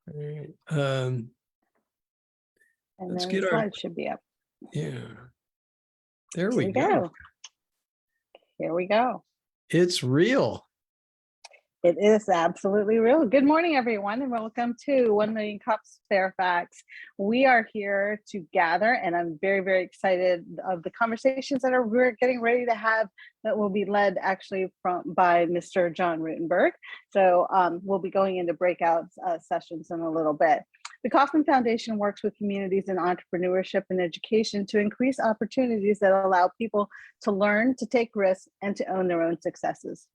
All right. And Let's then get the our, slide should be up. yeah. There Here we go. Here we go. It's real. It is absolutely real. Good morning, everyone, and welcome to 1 Million Cups Fairfax. We are here to gather, and I'm very, very excited of the conversations that we're getting ready to have that will be led actually by Mr. Jon Rutenberg. So we'll be going into breakout sessions in a little bit. The Kauffman Foundation works with communities in entrepreneurship and education to increase opportunities that allow people to learn, to take risks, and to own their own successes.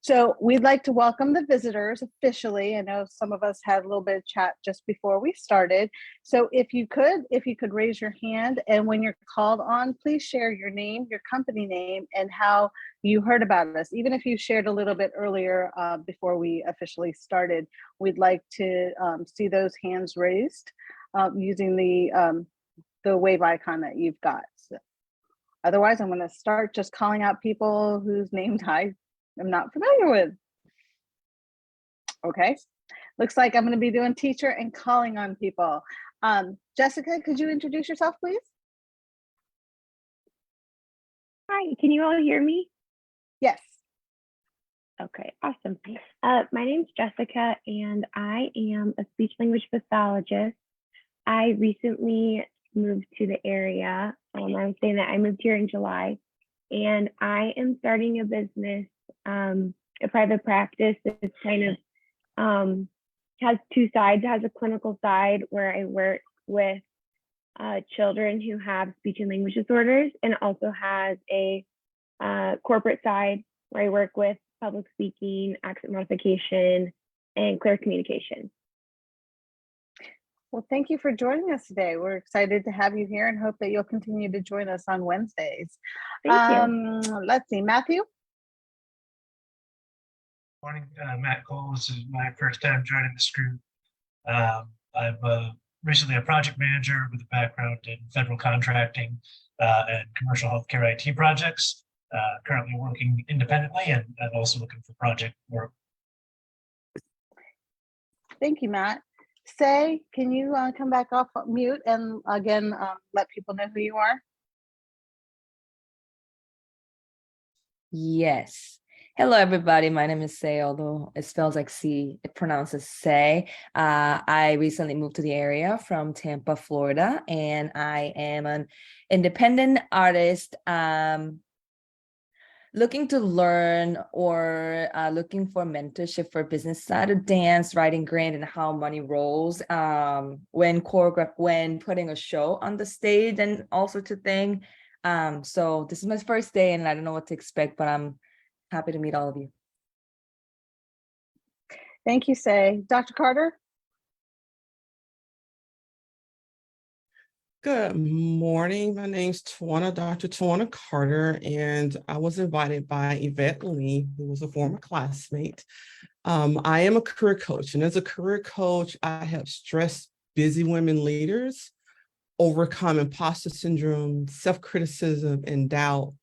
So we'd like to welcome the visitors officially. I know some of us had a little bit of chat just before we started. So if you could raise your hand, and when you're called on, please share your name, your company name, and how you heard about us. Even if you shared a little bit earlier before we officially started, we'd like to see those hands raised using the wave icon that you've got. So, otherwise, I'm going to start just calling out people whose names I'm not familiar with. Okay, looks like I'm going to be doing teacher and calling on people. Jessica, could you introduce yourself, please? Hi, can you all hear me? Yes. Okay, awesome. My name's Jessica, and I am a speech language pathologist. I recently moved to the area. I was saying that I moved here in July, and I am starting a business, a private practice that's kind of has two sides. It has a clinical side where I work with children who have speech and language disorders, and also has a corporate side where I work with public speaking, accent modification, and clear communication. Well, thank you for joining us today. We're excited to have you here and hope that you'll continue to join us on Wednesdays. Thank you. Let's see, Matthew. Morning, Matt Cole. This is my first time joining this group. I'm recently a project manager with a background in federal contracting and commercial healthcare IT projects. Currently working independently and also looking for project work. Thank you, Matt. Say, can you come back off mute and again let people know who you are? Yes. Hello, everybody. My name is Say, although it spells like C, it pronounces Say. I recently moved to the area from Tampa, Florida, and I am an independent artist looking to learn or looking for mentorship for business side of dance, writing grant, and how money rolls when putting a show on the stage and all sorts of things. So this is my first day, and I don't know what to expect, but I'm happy to meet all of you. Thank you, Say. Dr. Carter? Good morning. My name's Dr. Tawana Carter, and I was invited by Yvette Lee, who was a former classmate. I am a career coach, and as a career coach, I help stressed, busy women leaders overcome imposter syndrome, self-criticism, and doubt.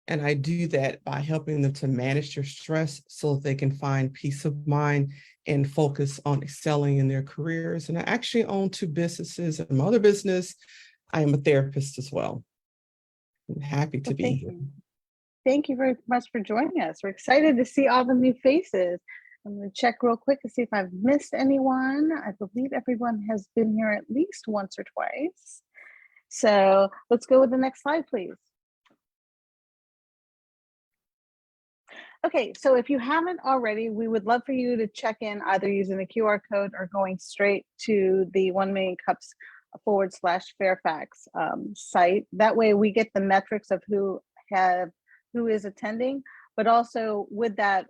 And I do that by helping them to manage their stress so that they can find peace of mind and focus on excelling in their careers. And I actually own 2 businesses. And my other business, I am a therapist as well. I'm happy to be here. Thank you very much for joining us. We're excited to see all the new faces. I'm going to check real quick to see if I've missed anyone. I believe everyone has been here at least once or twice. So let's go with the next slide, please. Okay, so if you haven't already, we would love for you to check in either using the QR code or going straight to the 1 Million Cups /Fairfax site. That way we get the metrics of who is attending, but also with that,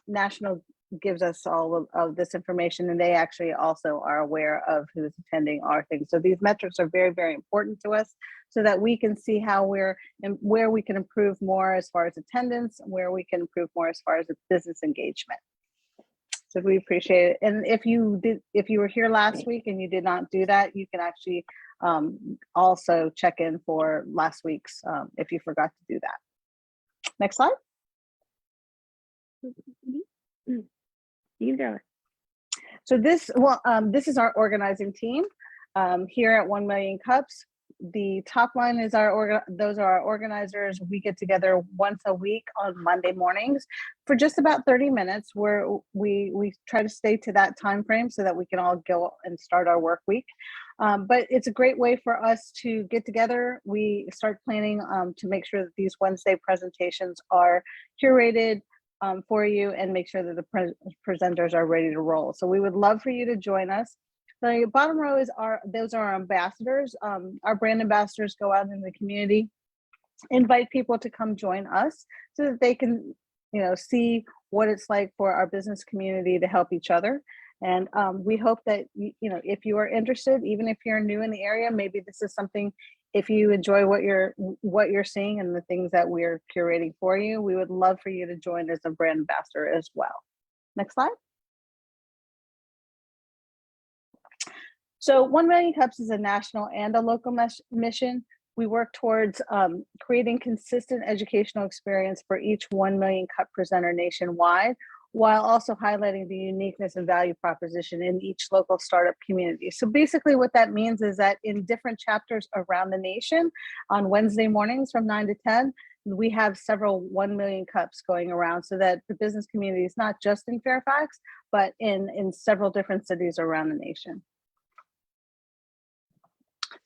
National gives us all of this information, and they actually also are aware of who's attending our things. So these metrics are very, very important to us so that we can see how where we can improve more as far as attendance, where we can improve more as far as business engagement. So we appreciate it. And if you were here last week and you did not do that, you can actually also check in for last week's if you forgot to do that. Next slide. You can throw it. So this is our organizing team here at 1 Million Cups. The top line is those are our organizers. We get together once a week on Monday mornings for just about 30 minutes, where we try to stay to that time frame so that we can all go and start our work week. But it's a great way for us to get together. We start planning to make sure that these Wednesday presentations are curated for you and make sure that the presenters are ready to roll. So we would love for you to join us. The bottom row is those are our ambassadors. Our brand ambassadors go out in the community, invite people to come join us so that they can, see what it's like for our business community to help each other. And we hope that, if you are interested, even if you're new in the area, maybe this is something, if you enjoy what you're seeing and the things that we're curating for you, we would love for you to join as a brand ambassador as well. Next slide. So 1 Million Cups is a national and a local mission. We work towards creating consistent educational experience for each 1 Million Cup presenter nationwide, while also highlighting the uniqueness and value proposition in each local startup community. So basically what that means is that in different chapters around the nation, on Wednesday mornings from 9 to 10, we have several 1 Million Cups going around so that the business community is not just in Fairfax, but in several different cities around the nation.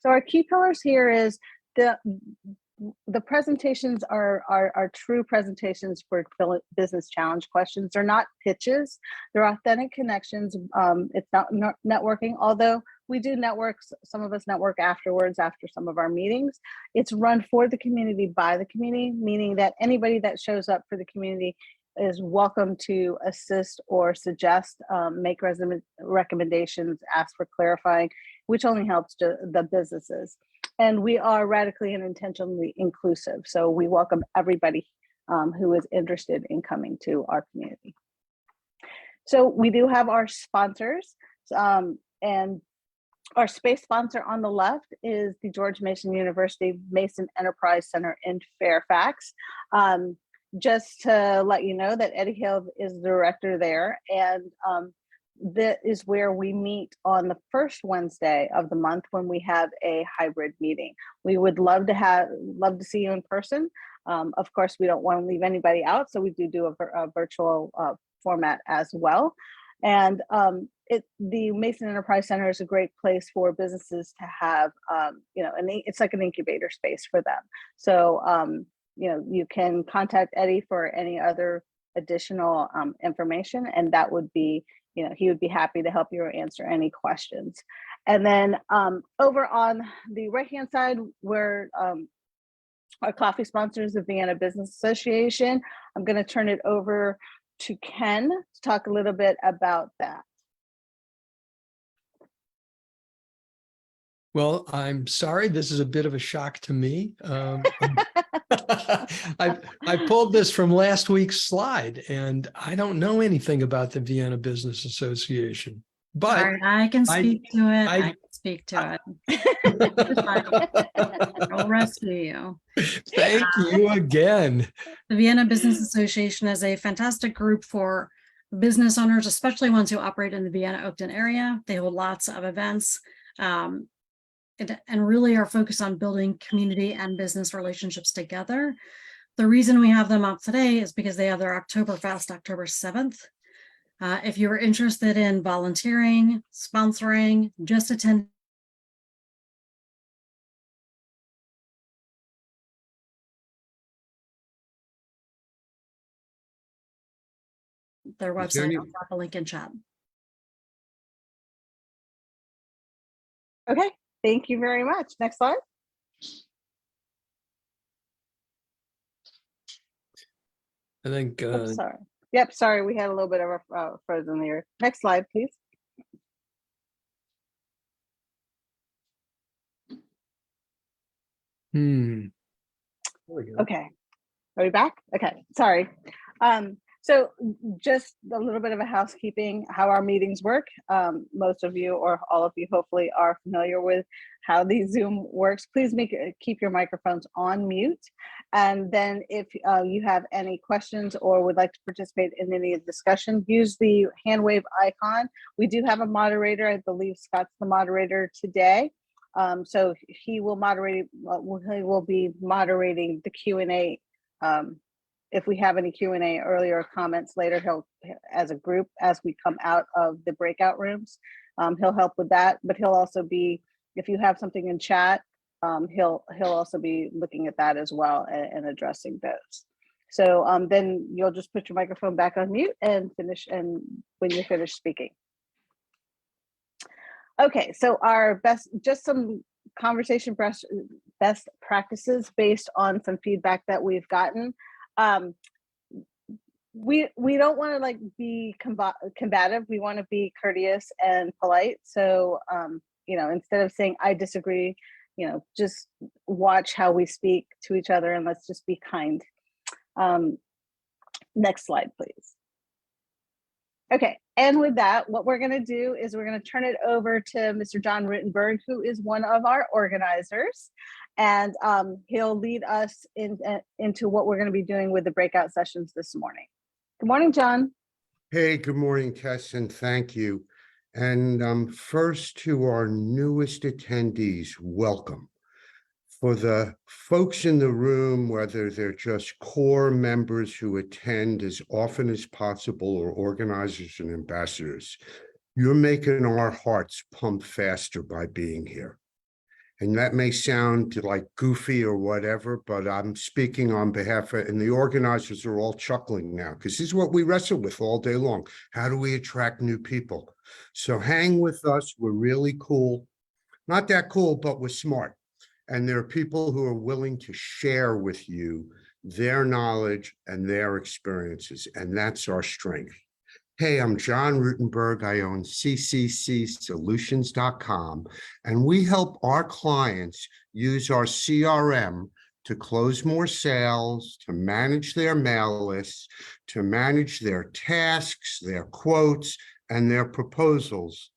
So our key pillars here is the presentations are true presentations for business challenge questions. They're not pitches, they're authentic connections. It's not networking, although we do network. Some of us network afterwards after some of our meetings. It's run for the community by the community, meaning that anybody that shows up for the community is welcome to assist or suggest, make recommendations, ask for clarifying, which only helps the businesses. And we are radically and intentionally inclusive. So we welcome everybody who is interested in coming to our community. So we do have our sponsors, and our space sponsor on the left is the George Mason University Mason Enterprise Center in Fairfax. Just to let you know that Eddie Hill is the director there, and that is where we meet on the first Wednesday of the month when we have a hybrid meeting. We would love to see you in person. Of course, we don't want to leave anybody out, so we do a virtual format as well. And the Mason Enterprise Center is a great place for businesses to have, it's like an incubator space for them. So, you can contact Eddie for any other additional information, and that would be, he would be happy to help you or answer any questions. And then over on the right-hand side, where our coffee sponsors, the Vienna Business Association, I'm going to turn it over to Ken to talk a little bit about that. Well, I'm sorry, this is a bit of a shock to me. I pulled this from last week's slide, and I don't know anything about the Vienna Business Association. But sorry, I can speak to it. I can speak to it. I'll rescue you. Thank you again. The Vienna Business Association is a fantastic group for business owners, especially ones who operate in the Vienna-Oakton area. They hold lots of events. And really are focused on building community and business relationships together. The reason we have them up today is because they have their Oktoberfest, October 7th. If you're interested in volunteering, sponsoring, just attend their website. I'll drop a link in chat. Okay. Thank you very much. Next slide. I think. Sorry. Yep. Sorry, we had a little bit of a frozen there. Next slide, please. There we go. Okay. Are we back? Okay. Sorry. So just a little bit of a housekeeping, how our meetings work. Most of you or all of you hopefully are familiar with how the Zoom works. Please keep your microphones on mute. And then if you have any questions or would like to participate in any discussion, use the hand wave icon. We do have a moderator. I believe Scott's the moderator today. So he will be moderating the Q&A. If we have any Q&A earlier or comments later, he'll, as a group, as we come out of the breakout rooms, he'll help with that. But he'll also be, if you have something in chat, he'll also be looking at that as well and addressing those. So then you'll just put your microphone back on mute and finish, and when you're finished speaking. Okay, so just some conversation best practices based on some feedback that we've gotten. We don't want to like be combative. We want to be courteous and polite. So you know, instead of saying I disagree, you know, just watch how we speak to each other and let's just be kind. Next slide, please. Okay, and with that, what we're going to do is we're going to turn it over to Mr. Jon Rutenberg, who is one of our organizers, and he'll lead us into what we're going to be doing with the breakout sessions this morning. Good morning, Jon. Hey, good morning, Tess, and thank you. And first to our newest attendees, welcome. For the folks in the room, whether they're just core members who attend as often as possible or organizers and ambassadors, you're making our hearts pump faster by being here. And that may sound like goofy or whatever, but I'm speaking on behalf of, and the organizers are all chuckling now, because this is what we wrestle with all day long. How do we attract new people? So hang with us. We're really cool. Not that cool, but we're smart. And there are people who are willing to share with you their knowledge and their experiences, and that's our strength. Hey, I'm Jon Rutenberg. I own cccsolutions.com, and we help our clients use our CRM to close more sales, to manage their mail lists, to manage their tasks, their quotes, and their proposals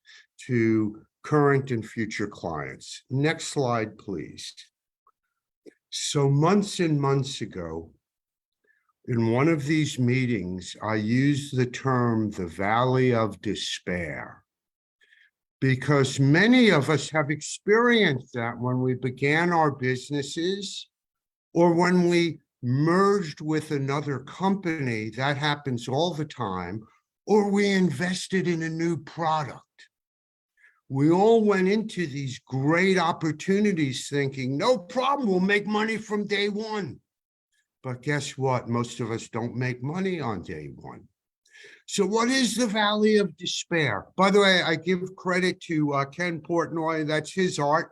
to current and future clients. Next slide, please. So months and months ago, in one of these meetings, I used the term the valley of despair, because many of us have experienced that when we began our businesses or when we merged with another company. That happens all the time, or we invested in a new product. We all went into these great opportunities thinking, no problem, we'll make money from day one. But guess what? Most of us don't make money on day one. So what is the valley of despair? By the way, I give credit to Ken Portnoy. That's his art.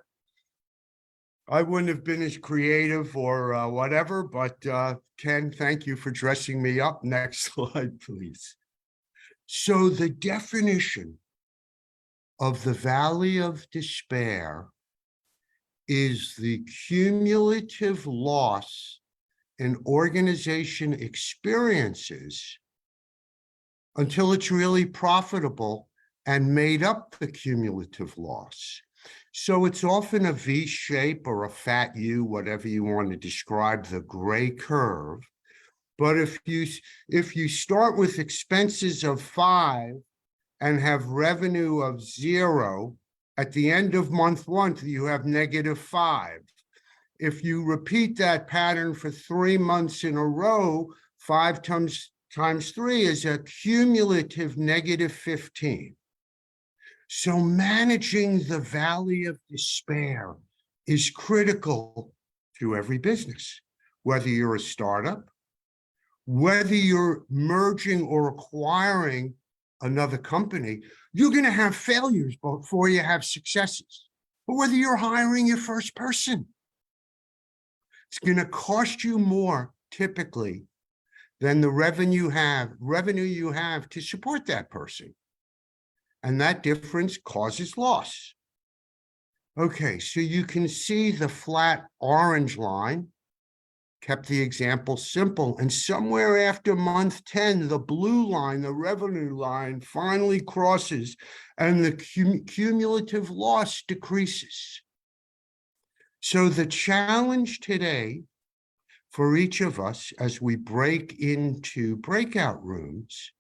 I wouldn't have been as creative or whatever, but Ken, thank you for dressing me up. Next slide, please. So the definition of the valley of despair is the cumulative loss an organization experiences until it's really profitable and made up the cumulative loss. So it's often a V shape or a fat U, whatever you want to describe the gray curve. But if you start with expenses of 5 and have revenue of 0, at the end of month 1, you have -5. If you repeat that pattern for 3 months in a row, 5 times 3 is a cumulative -15. So managing the valley of despair is critical to every business, whether you're a startup, whether you're merging or acquiring another company. You're going to have failures before you have successes. But whether you're hiring your first person, it's going to cost you more typically than the revenue you have to support that person. And that difference causes loss. Okay, so you can see the flat orange line kept the example simple. And somewhere after month 10, the blue line, the revenue line, finally crosses and the cumulative loss decreases. So the challenge today for each of us as we break into breakout rooms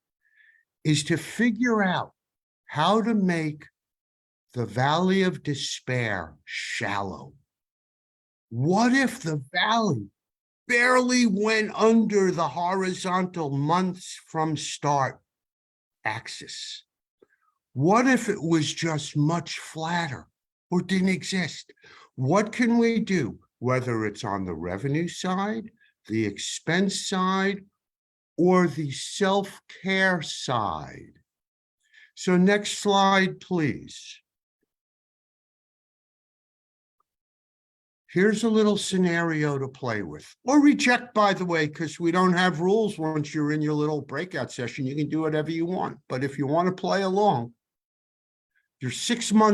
is to figure out how to make the valley of despair shallow. What if the valley barely went under the horizontal months from start axis? What if it was just much flatter or didn't exist? What can we do, whether it's on the revenue side, the expense side, or the self-care side? So next slide, please. Here's a little scenario to play with, or reject, by the way, because we don't have rules. Once you're in your little breakout session, you can do whatever you want. But if you want to play along, you're 6 months